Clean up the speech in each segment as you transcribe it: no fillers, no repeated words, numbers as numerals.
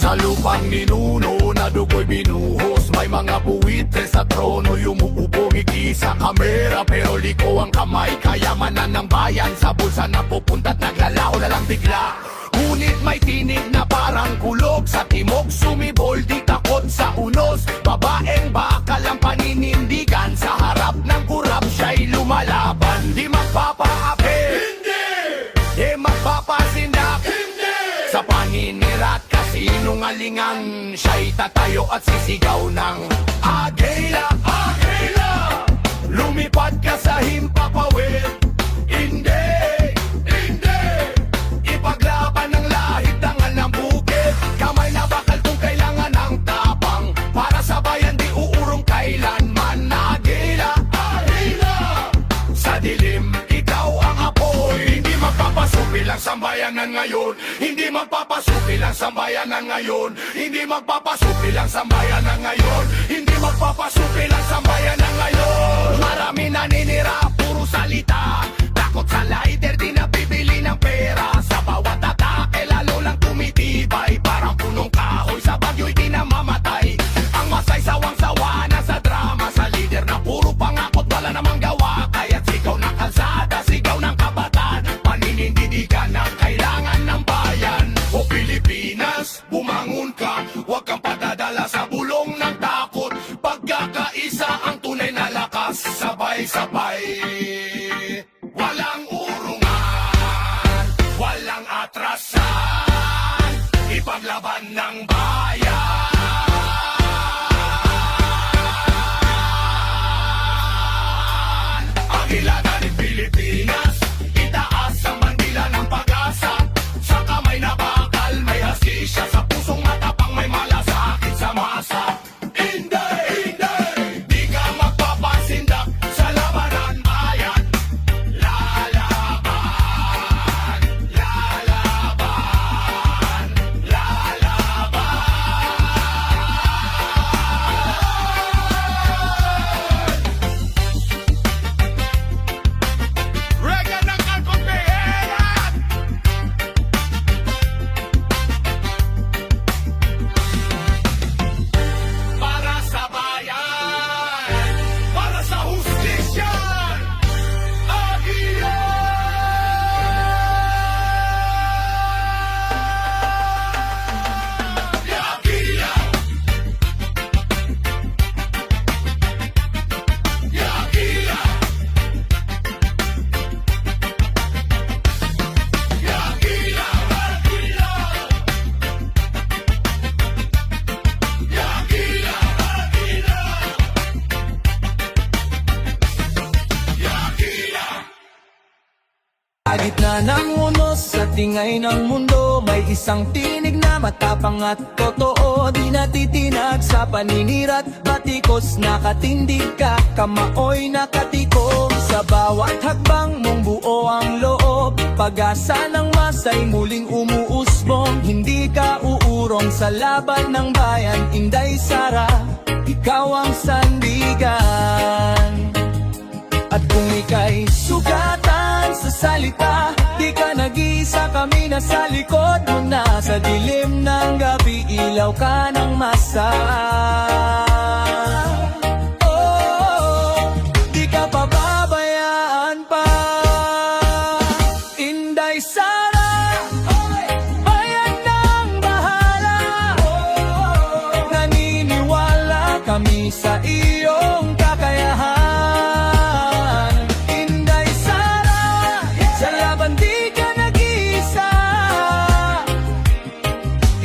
Sa lupang ninuno na dugo'y binuhos, may mga buwitre sa trono, yumuupo ngiti sa kamera, pero liko ang kamay, kayamanan ng bayan sa bulsa na pupunta't naglalaho na lang bigla. Ngunit may tinig na parang kulog sa timog, sumibol di takot sa unos. Babaeng bakal ang paninindigan, sa harap ng kurap siya'y lumalaban. Di magpapaapi, hindi! Di magpapasindak, hindi! Sa paninirat kasinungalingan, siya'y tatayo at sisigaw ng Agila, Agila! Lumipad ka sa himpapawid, hindi! Hindi! Ipaglaban ng lahit, dangal ng bukid, kamay na bakal kung kailangan ng tapang, para sa bayan di uurong kailanman. Agila, Agila! Sa dilim, ikaw ang apoy, hindi magpapasupi lang sambayanan ngayon, hindi magpapasupi lang sambayanan ngayon, hindi magpapasupi lang sambayanan ngayon, hindi magpapasupi lang sambayanan ngayon. Marami naninira, puro salita, takot sa lighter, di nabibili ng pera. Sa bawat atake, lalo lang tumitibay, parang punong kahoy sa bagyo'y di namamatay. Ang masay sawang-sawa na sa drama, sa lider na puro pangakot, wala namang gawa. Kaya't sigaw ng kalsada, sigaw ng kabataan, paninindigan ang kailangan ng bayan. O Pilipinas, bumangon ka, huwag kang padadala sa bulong ng takot. Pagkakaisa ang tunay na lakas, sabay-sabay. Walang urungan, walang atrasan, ipaglaban ng bayan. Agila galing Pilipinas, itaas ang bandila ng pag-asa. Sa kamay na bakal may hasisya, sa pusong matapang may malasakit sa masa. Hindi, hindi, di ka magpapasindak sa labanan bayan. Lalaban, lalaban, lalaban. Regan ng Alcobeheran! Para sa bayan, para sa hustisya, Agila! Agila! Agila! Agila! Sa gitna ng unos, sa tingay ng mundo, may isang tinig na matapang at totoo. Di natitinag sa paninira't batikos, nakatindig ka, kamaoy nakatikom. Sa bawat hakbang mong buo ang loob, pag-asa ng masay muling umuusbong. Hindi ka uurong sa laban ng bayan, Inday Sara, ikaw ang sandigan. At kung ika'y sugatan sa salita, di ka nag-iisa, kami na sa likod mo na. Sa dilim ng gabi, ilaw ka ng masa. Oh, di ka pababayaan pa, Inday Sara, bayan ng bahala. Naniniwala kami sa iyong kakayahan.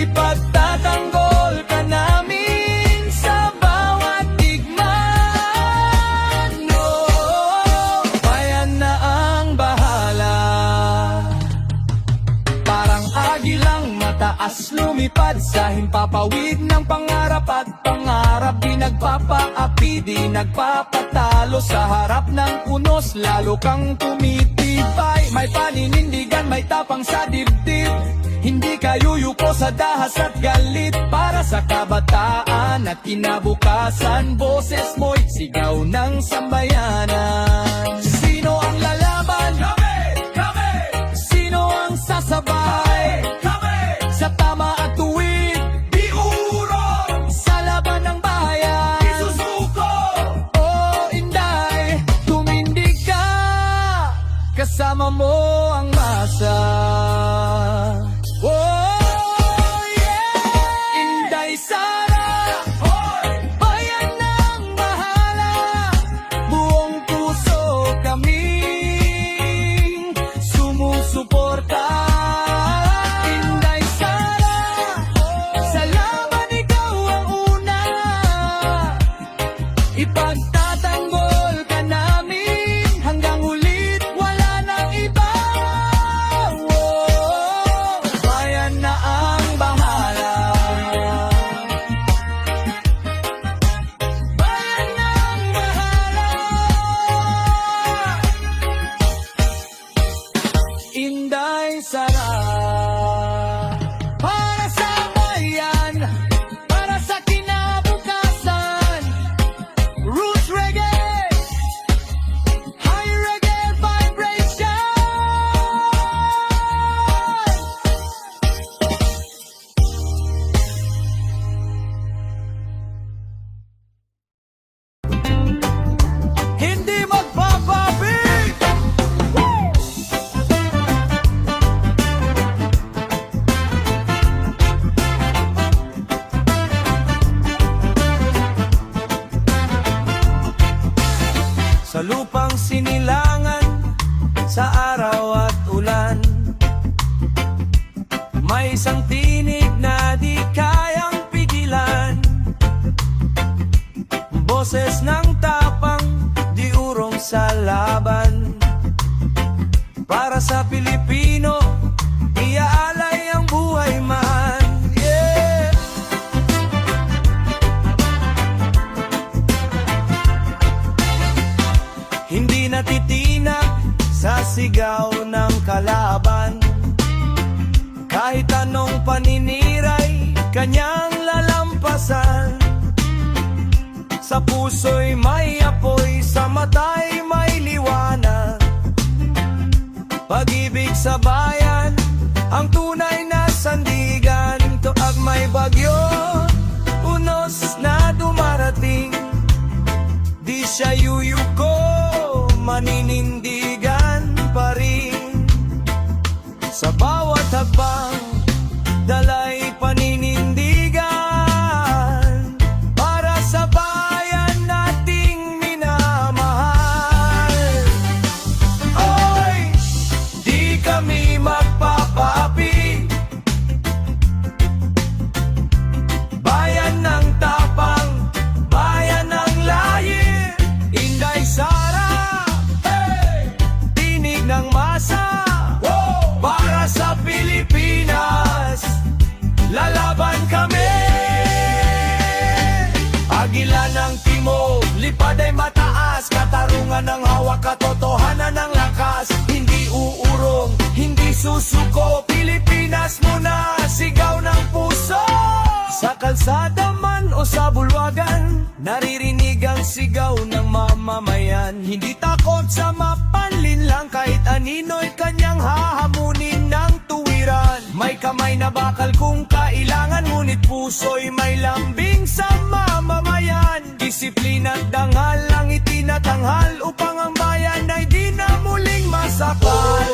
Ipagtatanggol ka namin sa bawat digmaan. No, bayan na ang bahala. Parang agilang mataas lumipad sa himpapawid ng pangarap at pangarap. Di nagpapaapi, di nagpapatalo sa harap ng unos, lalo kang tumitibay. May paninindigan, may tapang sa dibdib, hindi ka yuyuko sa dahas at galit. Para sa kabataan at kinabukasan, boses mo'y sigaw ng sambayanan. Sino ang lalaban? Kami! Kami! Sino ang sasabay? Kami! Sa tama at tuwid, May isang tinig na di kayang pigilan, boses ng tapang di urong sa laban. Para sa Pilipino, iaalay ang buhay man. Yeah! Hindi natitinag sa sigaw ng kalaban, kahit anong paninira'y kanyang lalampasan. Sa puso'y may apoy, sa mata'y may liwanag. Pag-ibig sa bayan, ang tunay na sandigan. Tuag may bagyo, unos na dumarating, di siya yuyuko, maninindigan pa rin. Sa bawat hakbang, dalay paninindigan, para sa bayan nating minamahal. Oy, di kami magpapaapi, bayan ng tapang, bayan ng layin. Inday Sara, hey! Tinig ng masa, para sa Pilipinas, lalaban kami. Agila ng timog, lipad ay mataas, katarungan ng hawak, katotohanan ng lakas. Hindi uurong, hindi susuko, Pilipinas muna, sigaw ng puso. Sa kalsada man o sa bulwagan, naririnig ang sigaw ng mamamayan. Hindi takot sa mapanlinlang, kahit anino'y kanyang hahamunin ng tuwiran. May kamay na bakal kung kailangan, ngunit puso'y may lambing sa mamamayan. Disiplina at dangal ang itinatanghal, upang ang bayan ay di na muling masakal.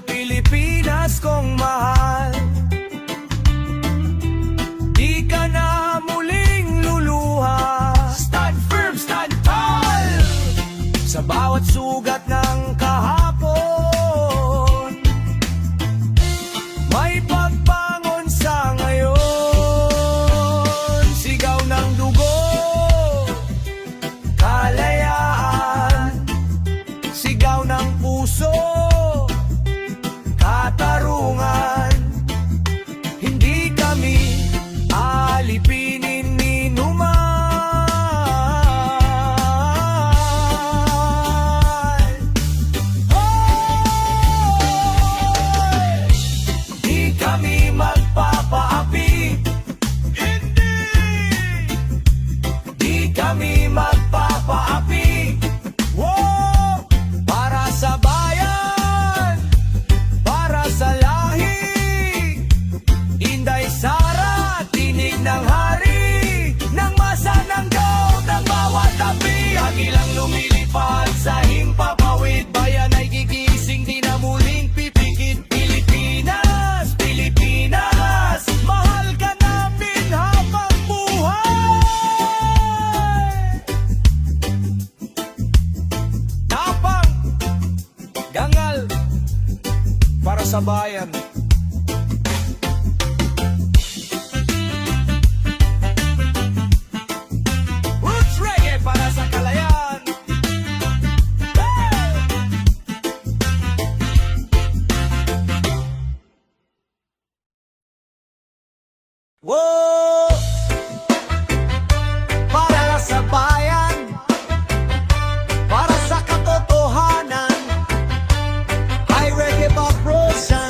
Pilipinas kong mahal, di ka na muling luluha. Stand firm, stand tall, sa bawat sugat ng kahapon, may pagbangon sa ngayon. Sigaw ng dugo, kalayaan, sigaw ng puso, katarungan. Hindi kami alipinin ni numan. Hoy! Di kami magpapaapi, hindi. Di kami magpapaapi. Wow! Para sa bayan, para sa lahi. Inday Sara, tinig ng hari, ng masa ng gold, ng bawat api. Agilang lumilipad sa himpapawid, bayan ay gigising, di na muling pipikit. Pilipinas, Pilipinas, mahal ka namin habang buhay. Tapang, gangal, para sa bayan. Roots Reggae para sa kalayaan. Hey! Whoa! Para sa bayan, para sa katotohanan, high reggae paprosan.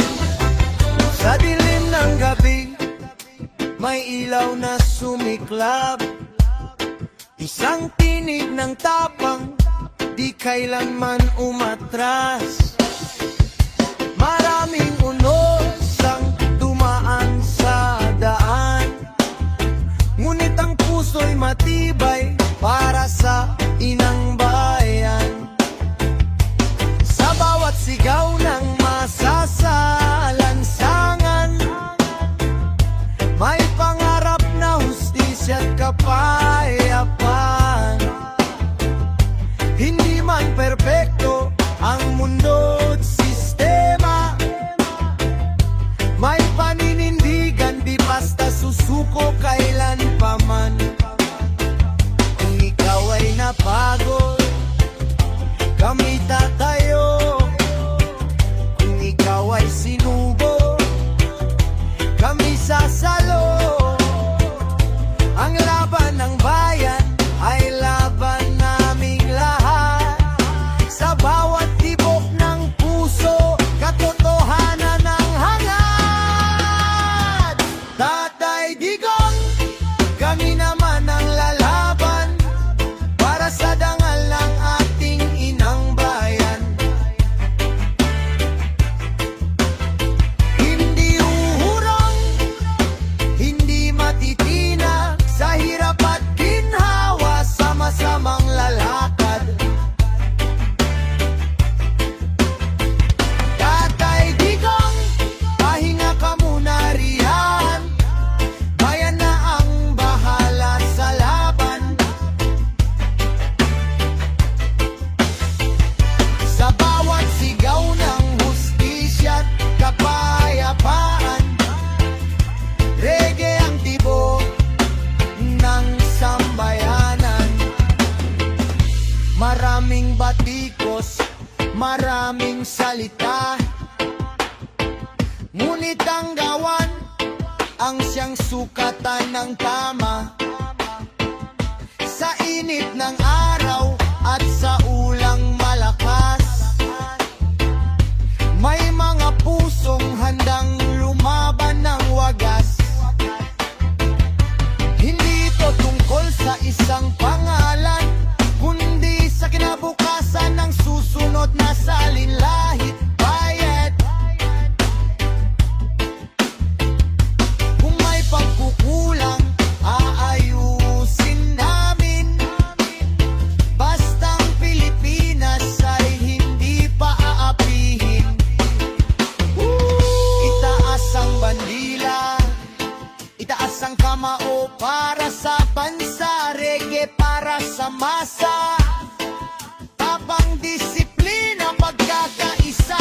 Sa dilim ng gabi, may ilaw na sumiklab, isang tinig ng tapang, di kailanman umatras. Maraming unos ang dumaan sa daan, ngunit ang puso'y matibay para sa inang bayan. Sa bawat sigaw ng masasalansangan, may pangarap na hustisya't kapayapaan. Hindi man perpekto ang mundo't sistema, Ngunit ang gawan ang siyang sukatan ng tama. Sa init ng araw at sa ulang malakas, may mga pusong handang lumaban ng wagas. Hindi ito tungkol sa isang pangalan, kundi sa kinabukasan ng susunod na salinlahit. Bayad. Kung may pagkukulang, aayusin namin. Bastang Pilipinas ay hindi pa aapihin. Itaas ang bandila, itaas ang kamao para sa bansa. Reggae para sa masa, tapang disiplina, pagkakaisa.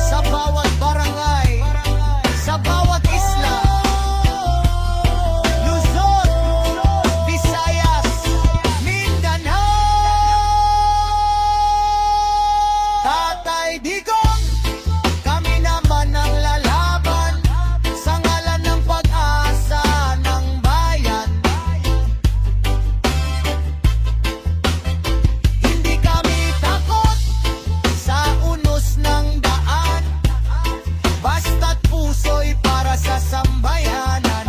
Sa bawat barangay, sa bawat isla, Luzon, Visayas, Mindanao. Tatay Digong, kami naman ang lalaban sa ngalan ng pag-asa ng bayan. Hindi kami takot sa unos ng daan, basta't puso'y para sa sambayanan.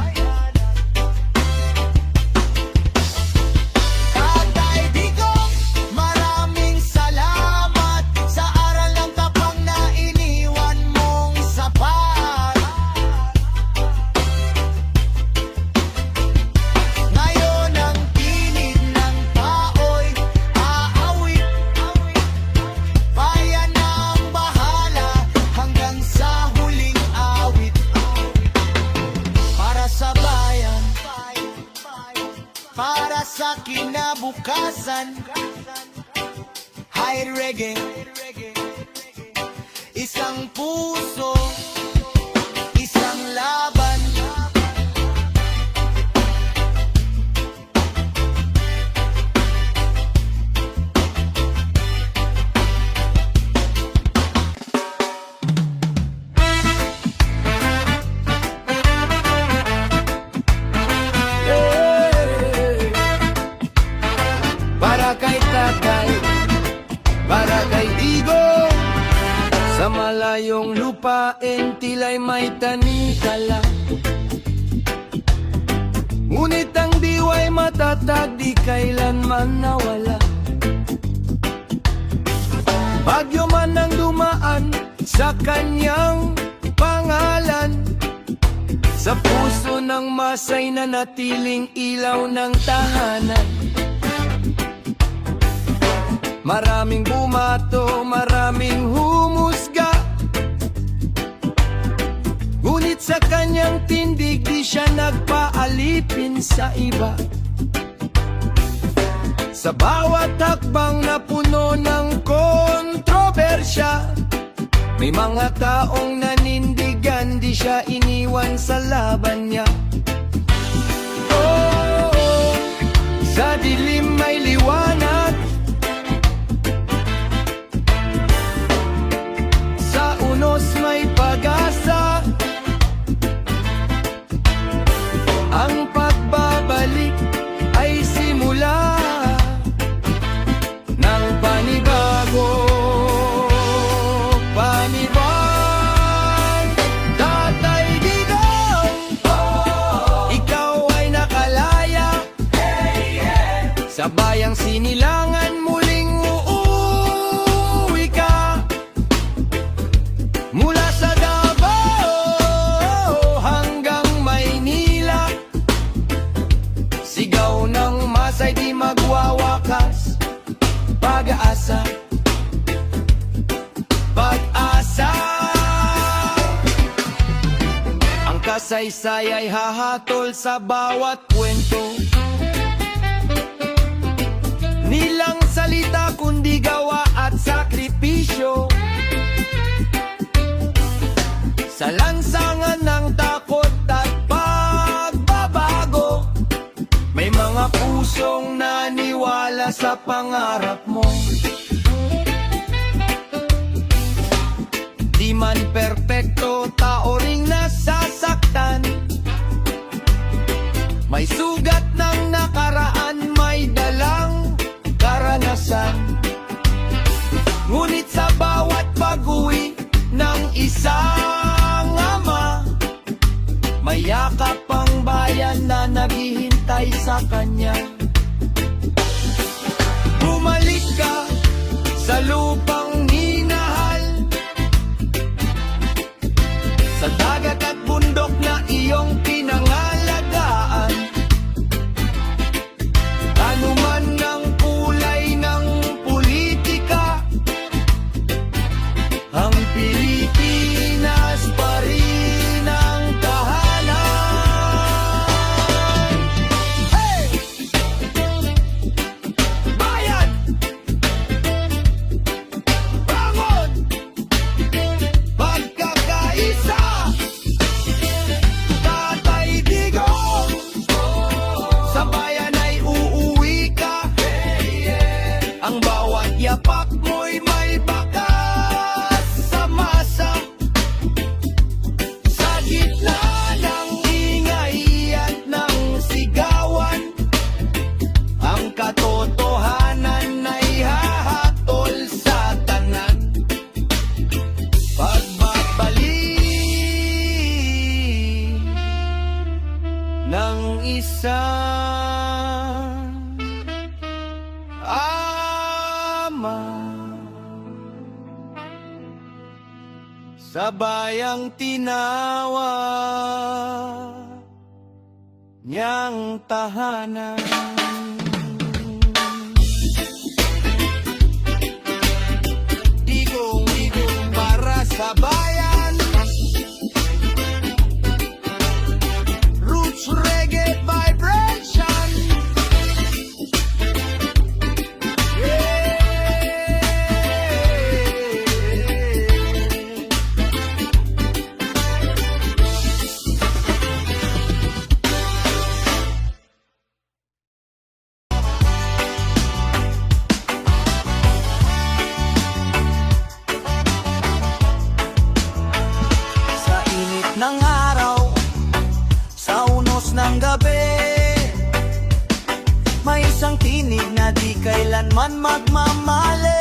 Tatay Digong, maraming salamat sa aral ng tapang na iniwan mong sapat. Ngayon ang tinig ng tao'y aawit. Bayan na ang bahala hanggang sa huling awit. Para sa bayan, para sa kinabukasan, high reggae, isang puso, isang laban. Para kay tatay, para kay Digong, sa malayong lupain tila'y may tanikala. Ngunit ang diwa'y matatag, di kailanman nawala. Bagyo man ang dumaan sa kanyang pangalan, sa puso ng masay na natiling ilaw ng tahanan. Maraming bumato, maraming humusga, ngunit sa kanyang tindig di siya nagpaalipin sa iba. Sa bawat hakbang na puno ng kontrobersya, may mga taong nanindigan, di siya iniwan sa laban niya. Oh, sa dilim may liwanag, sa unos may pag-asa. Ang pagbabalik ay simula ng panibago. Panibag, Tatay Digong, ikaw ay nakalaya. Sa bayang sinilangan muling uuwi ka. Mula sa Davao hanggang Maynila, sigaw ng masay di magwawakas. Pag-asa, pag-asa. Ang kasaysay ay hahatol sa bawat kwento, nilang salita kundi gawa at sakripisyo. Sa lansangan ng takot at pagbabago, may mga pusong naniwala sa pangarap mo. isang ama, may yakap ang bayan na naghihintay sa kanya. Bumalik ka sa lupang minahal, sa dagat at bundok na iyong pinangalagaan. Ano man ang kulay ng politika, ang Pilipinas pa rin ang tahanan. Hey! Bayan! Bangon! Pagkakaisa! Tatay Digong! Sa bayan ay uuwi ka. Ang bawat yapak mo'y may bakas sa masa. Sa gitna ng ingay at ng sigawan, ang katotohanan ay hahatol sa tanan. Pagbabalik ng isang ama sa bayang tinawa niyang tahanan. Digong para sa bayan, roots reggae vibration. Sa init ng araw, sa unos ng gabi, may isang tinig na di kailanman magmamaliw.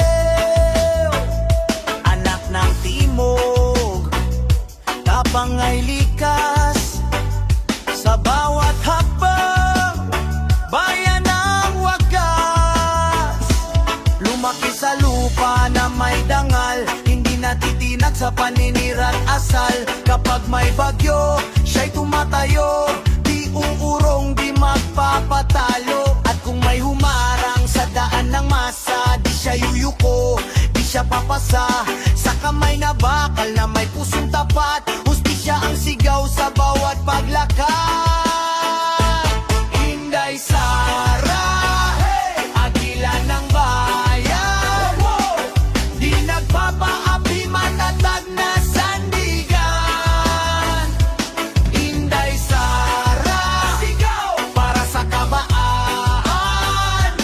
Anak ng timog, tapang ay likas, sa bawat hakbang, bayan ang wagas. Lumaki sa lupa na may dangal, hindi natitinag sa paninira't asal. Kapag may bagyo, siya'y tumatayo, di uurong, di magpapatalo. At kung may humarang sa daan ng masa, di siya yuyuko, di siya papasa. Sa kamay na bakal na may pusong tapat, hustisya ang sigaw sa bawat paglakad. Inday Sara, agila ng bayan, di nagpapaapi, matatag na sandigan. Inday Sara, sigaw para sa kabaan.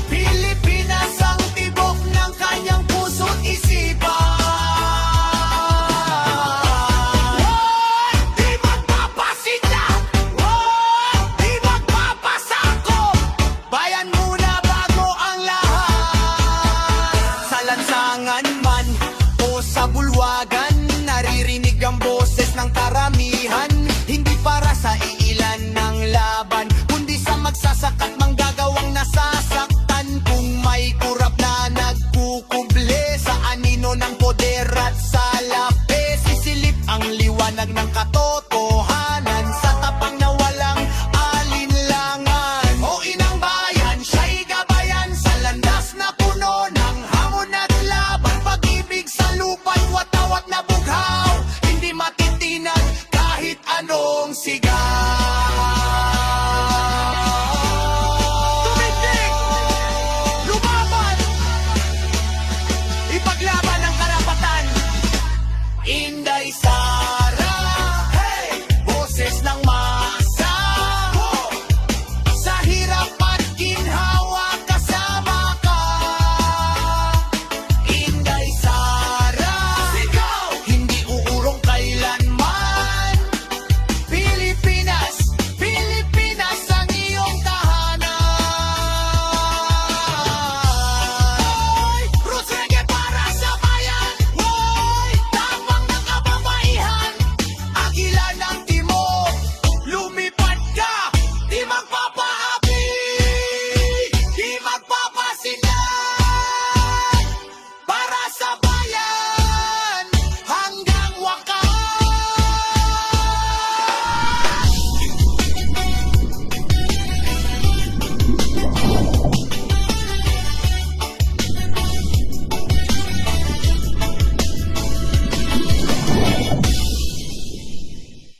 Pilipinas ang tibok ng kanyang puso't isipan. Di magpapasidla, di magpapasako, bayan muna bago ang lahat. Sa lansangan man o sa bulwagan, naririnig ang boses ng karamihan. Hindi para sa iilan ng laban, kundi sa magsasaka't